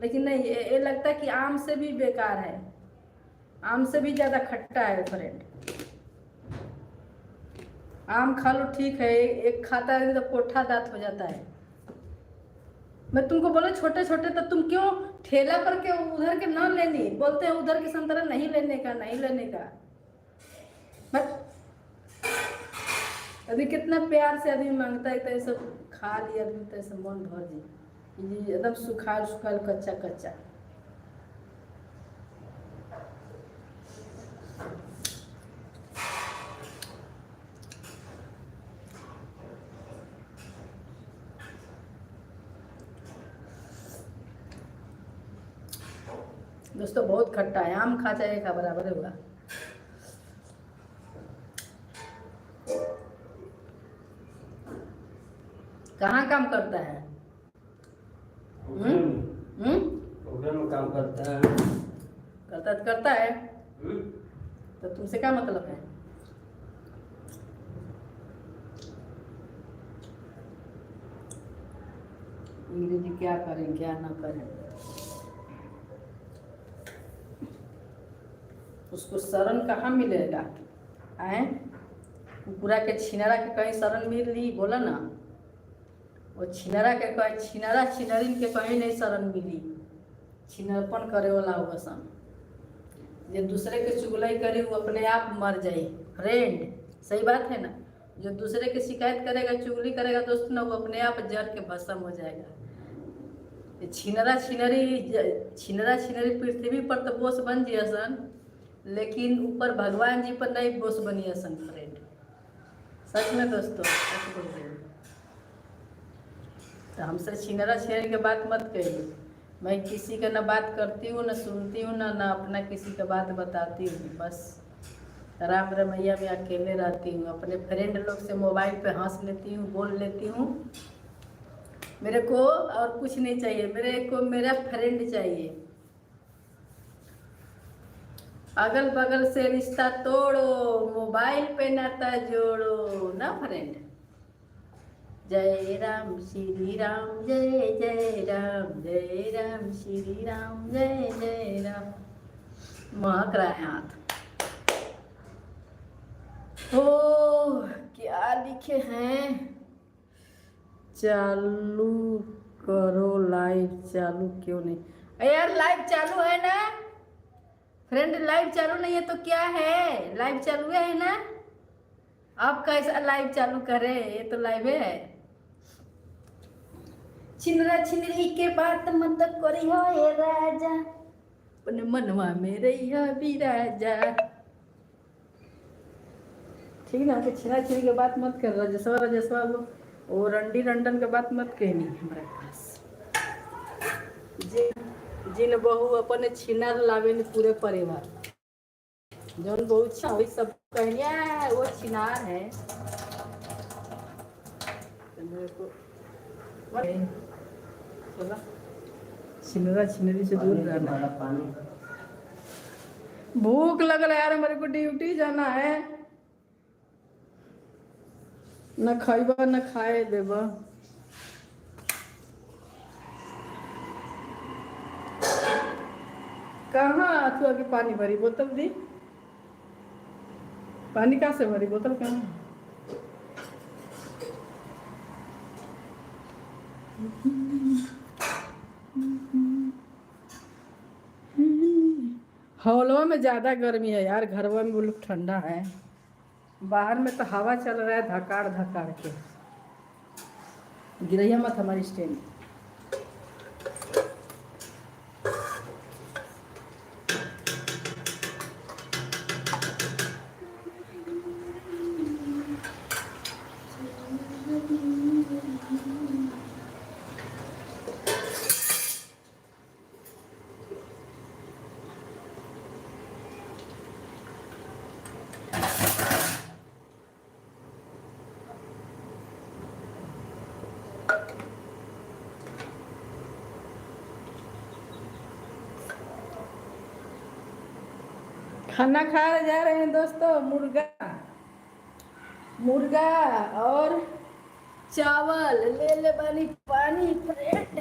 लेकिन नहीं, ये लगता है कि आम से भी बेकार है, आम से भी ज़्यादा खट्टा है फ्रेंड। आम खा लो ठीक है, एक खाता है तो कोठा दांत हो जाता है। मैं तुमको बोले छोटे छोटे, तो तुम क्यों ठेला पर के उधर के ना लेनी, बोलते हैं उधर के संतरा नहीं लेने का, नहीं लेने का। बस अभी कितना प्यार से आदमी मांगता है, तो ये सब खा लिया आदमी तो ऐसे मन भर जी, एकदम सुखाल सुखाल कच्चा कच्चा। दोस्तों बहुत खट्टा है, आम खा चाहे का बराबर होगा। कहाँ काम करता है? में काम करता है। करता है। तो तुमसे क्या मतलब है? अंग्रेजी क्या करें क्या ना करें, उसको शरण कहाँ मिलेगा? आए पूरा के छिनरा के कहीं शरण मिल ली, बोला ना, वो छिनरा के कहीं, छिनरा छिनरिन के कहीं नहीं शरण मिली। छिनरपन करे वाला होगा सन, जो दूसरे के चुगलाई करे वो अपने आप मर जाए फ्रेंड। सही बात है ना? जो दूसरे की शिकायत करेगा, चुगली करेगा दोस्त ना, वो अपने आप जर के भस्म हो जाएगा। छिनरा छिनरी पृथ्वी पर तो बोस बन जिया सन, लेकिन ऊपर भगवान जी पर नहीं बोस बनिए सन फ्रेंड। सच में दोस्तों, सच बोल रहे हैं। तो हमसे छिनरा छिनरी की बात मत करिए। मैं किसी का ना बात करती हूँ, ना सुनती हूँ, ना अपना किसी का बात बताती हूँ। बस राम रमैया में अकेले रहती हूँ, अपने फ्रेंड लोग से मोबाइल पे हंस लेती हूँ, बोल लेती हूँ। मेरे को और कुछ नहीं चाहिए, मेरे को मेरा फ्रेंड चाहिए। अगल बगल से रिश्ता तोड़ो, मोबाइल पे नाता जोड़ो ना फ्रेंड। जय राम श्री राम, जय जय राम, जय राम श्री राम, जय जय राम। महक रहा है हाथ। ओ क्या लिखे हैं? चालू करो लाइव। चालू क्यों नहीं यार? लाइव चालू है ना फ्रेंड? लाइव चालू नहीं है तो क्या है? लाइव चालू है ना? आप कैसा लाइव चालू करे? ये तो लाइव है। छिनरा छिनरी के बात मत करी हो ये राजा, अपने मनवा में रही हो बिराजा। ठीक ना? तो छिनरा छिनरी के बात मत कर, राजस्वा वो रंडी रंडन के बात मत कहनी हमारे पास। जिन बहू अपने छिनार लावे पूरे परिवार, जौन बहू अच्छा वही सब कहनिया वो छिनार है। छिनरा छिनरी से दूर रहना। भूख लग रहा है यार, मेरे को ड्यूटी जाना है। न खाइबा न खाए देबा। कहाँ अथुआ की पानी भरी बोतल दी? पानी कहाँ से भरी बोतल? कहाँ? हॉलवा में ज़्यादा गर्मी है यार, घरवा में बिल्कुल ठंडा है। बाहर में तो हवा चल रहा है धकाड़ धकाड़ के। गिरैया मत हमारी स्टैंड। खाना खा जा रहे हैं दोस्तों, मुर्गा और चावल ले ले बानी पानी फ्रेंड।